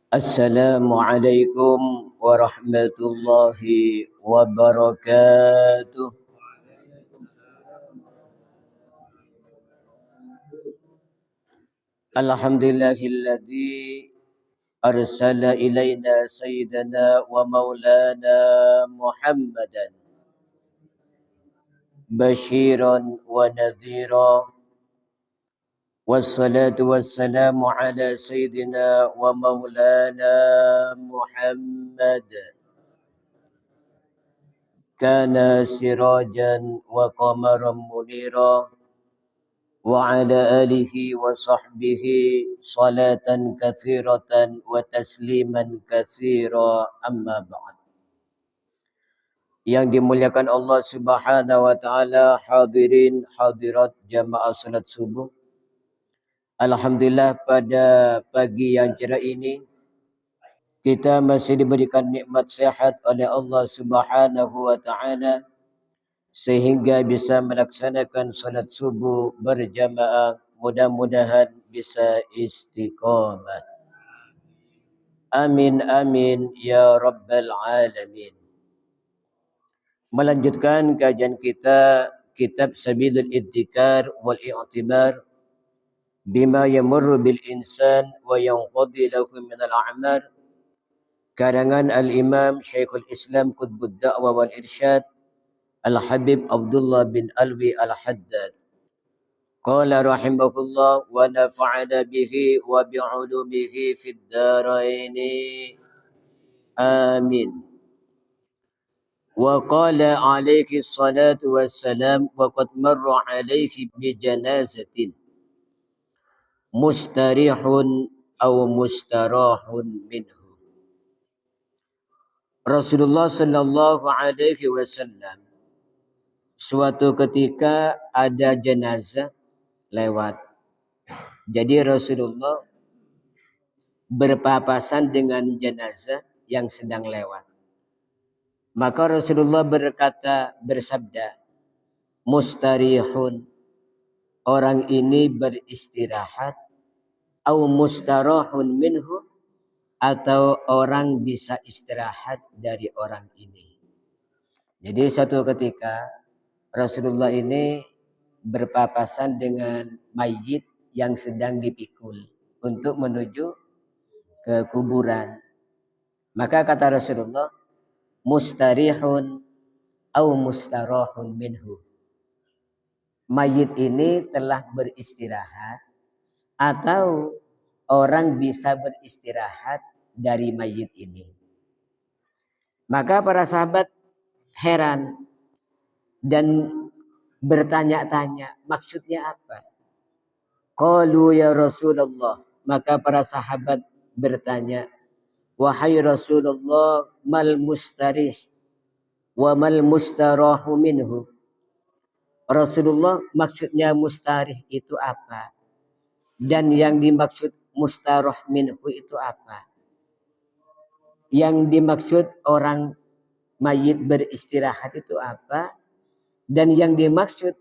Assalamualaikum warahmatullahi wabarakatuh. Alhamdulillahilladzi arsala ilaina sayyidana wa maulana Muhammadan basyiran wa nadhira. Wassalatu wassalamu ala sayyidina wa maulana Muhammad kana sirajan wa qamaran munira wa ala alihi wa sahbihi salatan katsiratan wa tasliman katsira amma ba'd. Yang dimuliakan Allah Subhanahu wa taala, hadirin hadirat jamaah salat subuh. Alhamdulillah pada pagi yang cerah ini kita masih diberikan nikmat sehat oleh Allah Subhanahu wa taala sehingga bisa melaksanakan salat subuh berjamaah. Mudah-mudahan bisa istiqamah. Amin amin ya rabbal alamin. Melanjutkan kajian kita kitab Sabilul Idtikar wal I'tibar bima yamurru bil insan wa yanqadi lahu min al a'mar, karangan Al-Imam Syekhul Islam Qutbud Da'wah wal Irsyad Al-Habib Abdullah bin Alwi Al-Haddad. Qala rahimahullah wa nafa'ana bihi wa bi'ulumihi fid daraini. Amin. Wa qala alaihi salatu wassalam wa qad marra alaihi bi janazatin mustarihun aw mustarahun minhu. Rasulullah sallallahu alaihi wasallam suatu ketika ada jenazah lewat. Jadi Rasulullah berpapasan dengan jenazah yang sedang lewat. Maka Rasulullah bersabda, mustarihun, orang ini beristirahat, au mustarahun minhu, atau orang bisa istirahat dari orang ini. Jadi suatu ketika Rasulullah ini berpapasan dengan mayit yang sedang dipikul untuk menuju ke kuburan. Maka kata Rasulullah, mustarihun au mustarahun minhu. Mayit ini telah beristirahat atau orang bisa beristirahat dari mayit ini. Maka para sahabat heran dan bertanya-tanya, maksudnya apa? Qalu ya Rasulullah. Maka para sahabat bertanya, wahai Rasulullah, mal mustarih wa mal mustarahu minhu. Rasulullah, maksudnya mustarih itu apa? Dan yang dimaksud mustarah minhu itu apa? Yang dimaksud orang mayit beristirahat itu apa? Dan yang dimaksud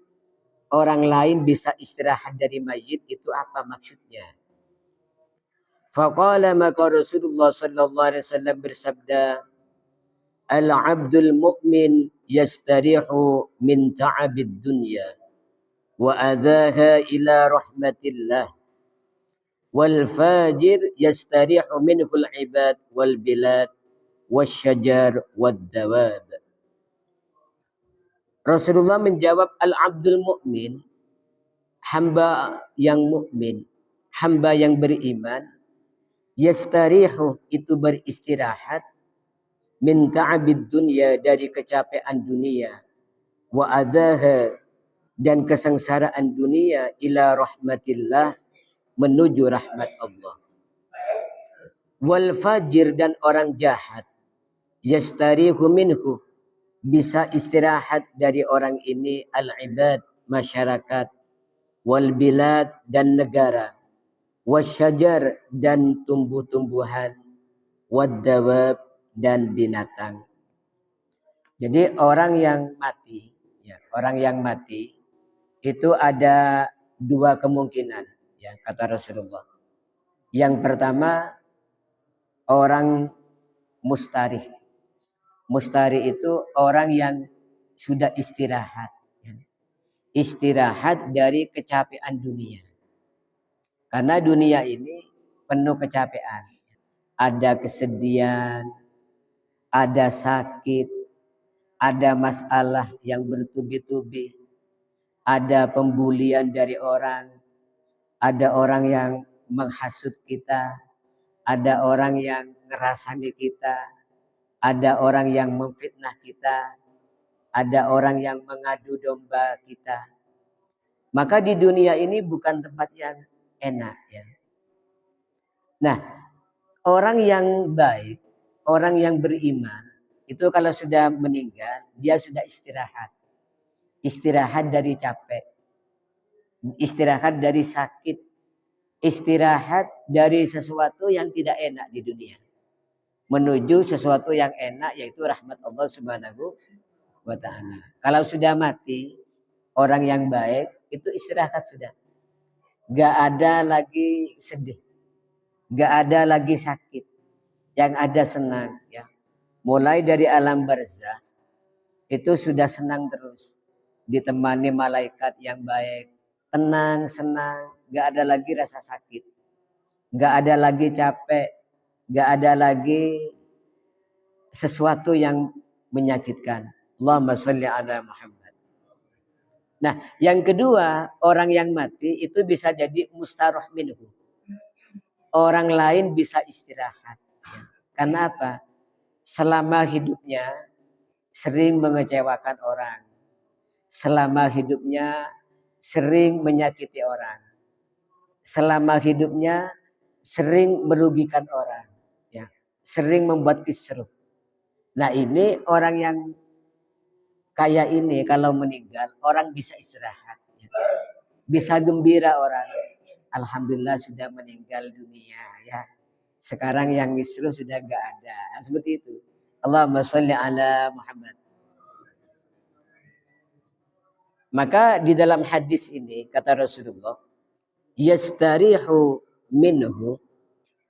orang lain bisa istirahat dari mayit itu apa maksudnya? Faqala, maka Rasulullah sallallahu alaihi wasallam bersabda, al-'abdul mu'min yastarihu min ta'abid dunya wa adhaha ila rahmatillah, wal fajir yastarihu minhu al-'ibad wal bilad wasyajar wad dawab. Rasulullah menjawab, al-'abdul mu'min, hamba yang mukmin, hamba yang beriman, yastarihu itu beristirahat, min ta'abid dunya dari kecapean dunia, wa adaha dan kesengsaraan dunia, ila rahmatillah menuju rahmat Allah. Wal fajir dan orang jahat, yastarihu minhu bisa istirahat dari orang ini, al-ibad masyarakat, wal bilad dan negara, wasyajar dan tumbuh-tumbuhan, wad dawab dan binatang. Jadi orang yang mati, orang yang mati itu ada dua kemungkinan, kata Rasulullah. Yang pertama, orang mustarih. Mustarih itu orang yang sudah istirahat. Istirahat dari kecapean dunia. Karena dunia ini penuh kecapean. Ada kesedihan, ada sakit, ada masalah yang bertubi-tubi, ada pembulian dari orang, ada orang yang menghasut kita, ada orang yang ngerasani kita, ada orang yang memfitnah kita, ada orang yang mengadu domba kita. Maka di dunia ini bukan tempat yang enak ya. Nah, orang yang baik, orang yang beriman, itu kalau sudah meninggal, dia sudah istirahat. Istirahat dari capek. Istirahat dari sakit. Istirahat dari sesuatu yang tidak enak di dunia. Menuju sesuatu yang enak, yaitu rahmat Allah Subhanahu wa ta'ala. Kalau sudah mati, orang yang baik, itu istirahat sudah. Gak ada lagi sedih. Gak ada lagi sakit. Yang ada senang. Ya. Mulai dari alam barzah, itu sudah senang terus. Ditemani malaikat yang baik. Tenang, senang. Gak ada lagi rasa sakit. Gak ada lagi capek. Gak ada lagi sesuatu yang menyakitkan. Allahumma sholli ala Muhammad. Nah, yang kedua, orang yang mati itu bisa jadi mustaroh minhu. Orang lain bisa istirahat. Karena apa? Selama hidupnya sering mengecewakan orang. Selama hidupnya sering menyakiti orang. Selama hidupnya sering merugikan orang. Ya. Sering membuat kisruh. Nah ini orang yang kayak ini kalau meninggal orang bisa istirahat. Ya. Bisa gembira orang. Alhamdulillah sudah meninggal dunia ya. Sekarang yang kisruh sudah gak ada. Seperti itu. Allahumma sholli ala Muhammad. Maka di dalam hadis ini kata Rasulullah, yastarihu minhu,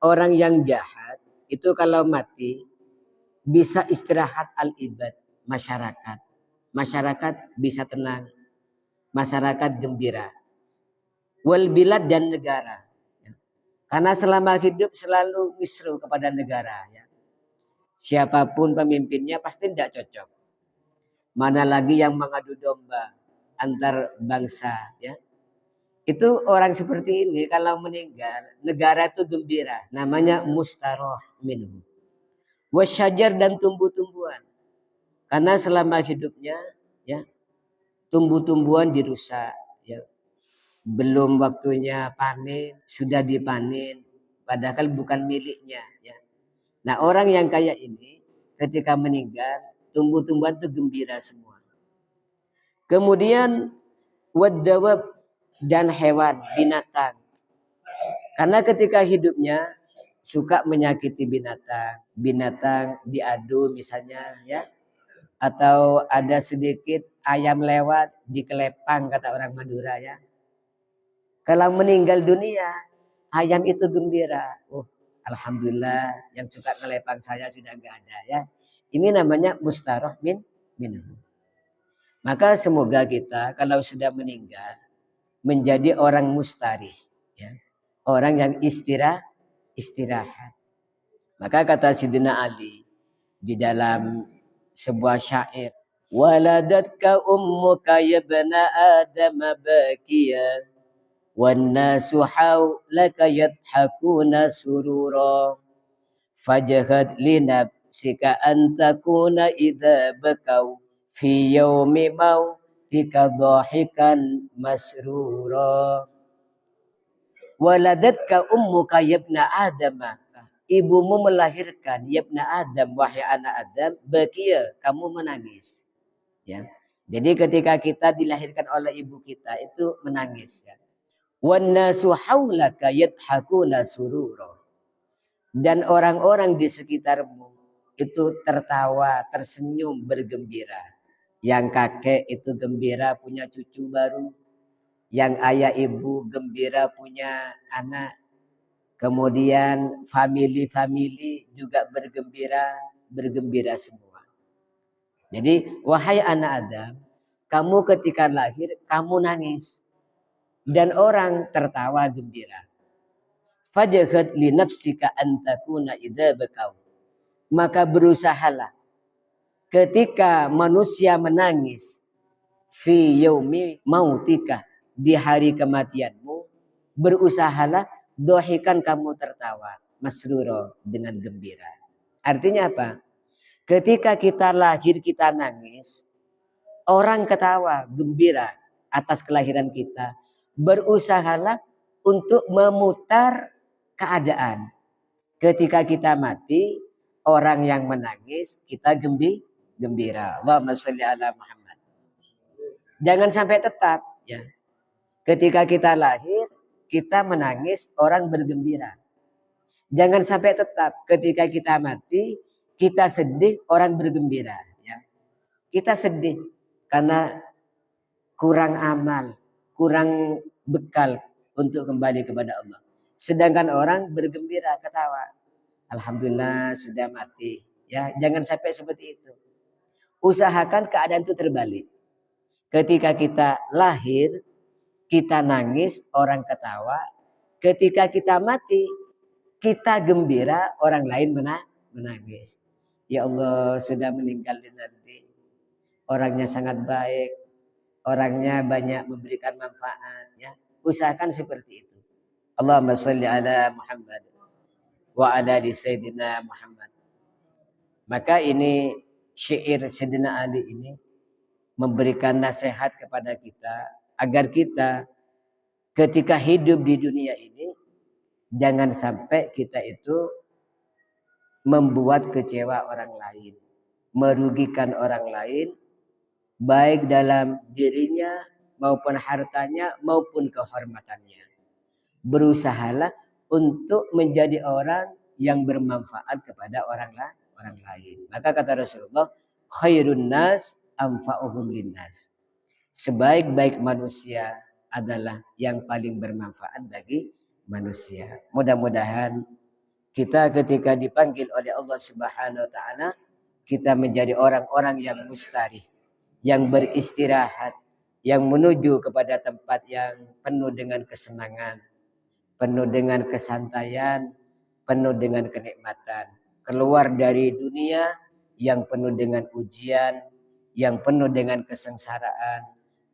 orang yang jahat itu kalau mati bisa istirahat al-ibad, masyarakat. Masyarakat bisa tenang, masyarakat gembira. Wal bilad dan negara. Karena selama hidup selalu misru kepada negara. Ya. Siapapun pemimpinnya pasti tidak cocok. Mana lagi yang mengadu domba antar bangsa. Ya. Itu orang seperti ini kalau meninggal, negara itu gembira. Namanya mustaroh minhu. Wasyajar dan tumbuh-tumbuhan. Karena selama hidupnya ya tumbuh-tumbuhan dirusak. Ya. Belum waktunya panen, sudah dipanen. Padahal bukan miliknya. Ya. Nah orang yang kayak ini ketika meninggal, tumbuh-tumbuhan itu gembira semua. Kemudian wadawab dan hewan, binatang. Karena ketika hidupnya suka menyakiti binatang. Binatang diadu misalnya ya. Atau ada sedikit ayam lewat dikelepang kata orang Madura ya. Kalau meninggal dunia, ayam itu gembira. Oh, alhamdulillah yang suka ngelepang saya sudah enggak ada ya. Ini namanya mustaroh minhu. Maka semoga kita kalau sudah meninggal menjadi orang mustarih. Ya. Orang yang istirahat. Maka kata Sidina Ali di dalam sebuah syair. Waladatka ummuka yabna Adam bakiya. وَالنَّاسُ حَوْلَكَ يَضْحَكُونَ سُرُورًا فَاجْهَدْ لِنَفْسِكَ أَنْ تَكُونَ إِذَا بَكَوْا فِي يَوْمِ مَوْتِكَ ضَاحِكًا مَسْرُورًا وَلَدَتْكَ أُمُّكَ يَا ابْنَ آدَمَ. Ibumu melahirkan ya ibna Adam, wahai anak Adam, bakia, kamu menangis. Ya. Jadi ketika kita dilahirkan oleh ibu kita itu menangis ya. وَالنَّاسُ حَوْلَكَ يَضْحَكُونَ سُرُورًا. Dan orang-orang di sekitarmu itu tertawa, tersenyum, bergembira. Yang kakek itu gembira punya cucu baru. Yang ayah ibu gembira punya anak. Kemudian family-family juga bergembira semua. Jadi wahai anak Adam, kamu ketika lahir kamu nangis dan orang tertawa gembira. Fajahad li nafsika an takuna idza bakau. Maka berusahalah ketika manusia menangis fi yaumi mautika, di hari kematianmu, berusahalah dohikan kamu tertawa masruro, dengan gembira. Artinya apa? Ketika kita lahir kita nangis, orang ketawa gembira atas kelahiran kita. Berusahalah untuk memutar keadaan. Ketika kita mati, orang yang menangis kita gembira. Allahumma sholli ala Muhammad. Jangan sampai tetap ya. Ketika kita lahir kita menangis, orang bergembira. Jangan sampai tetap ketika kita mati kita sedih, orang bergembira ya. Kita sedih karena kurang amal, kurang bekal untuk kembali kepada Allah. Sedangkan orang bergembira, ketawa. Alhamdulillah sudah mati. Ya, jangan sampai seperti itu. Usahakan keadaan itu terbalik. Ketika kita lahir, kita nangis, orang ketawa. Ketika kita mati, kita gembira, orang lain menangis. Ya Allah, sudah meninggal nanti. Orangnya sangat baik. Orangnya banyak memberikan manfaat. Ya. Usahakan seperti itu. Allahumma sholli ala Muhammad wa ala ali Sayyidina Muhammad. Maka ini syair Sayyidina Ali ini memberikan nasihat kepada kita agar kita ketika hidup di dunia ini jangan sampai kita itu membuat kecewa orang lain, merugikan orang lain, baik dalam dirinya maupun hartanya maupun kehormatannya. Berusahalah untuk menjadi orang yang bermanfaat kepada orang lain. Maka kata Rasulullah, khairun nas anfa'uhum linnas. Sebaik-baik manusia adalah yang paling bermanfaat bagi manusia. Mudah-mudahan kita ketika dipanggil oleh Allah Subhanahu wa taala, kita menjadi orang-orang yang mustarih, yang beristirahat, yang menuju kepada tempat yang penuh dengan kesenangan, penuh dengan kesantaian, penuh dengan kenikmatan. Keluar dari dunia yang penuh dengan ujian, yang penuh dengan kesengsaraan,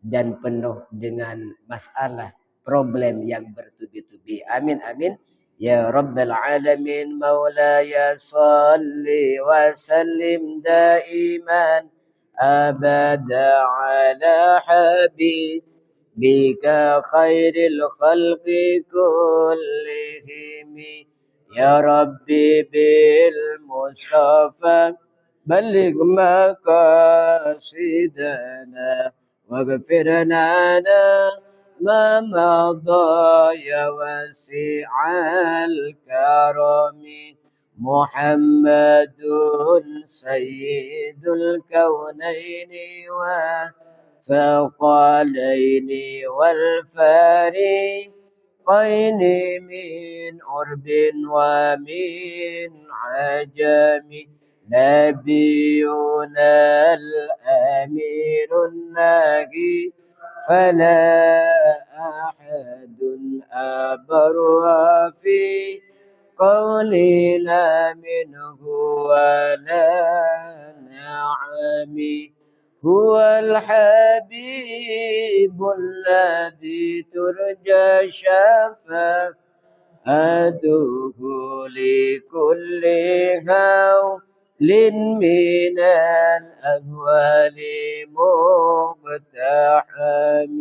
dan penuh dengan masalah, problem yang bertubi-tubi. Amin, amin. Ya Rabbal Alamin, Maulaya salli wa sallim daiman abada ala habibika khairil khalqi kullihim. Ya Rabbi bil Mustafa بلغ مقاصدنا واغفر لنا ما مضى يا واسع الكرم محمد سيد الكونين والثقلين والفريقين من عرب ومن عجم نبينا الأمير الناجي فلا أحد أبر في قولنا منه ولا نعم هو الحبيب الذي ترجى شفاعته لكل هول من الأهوال مقتحم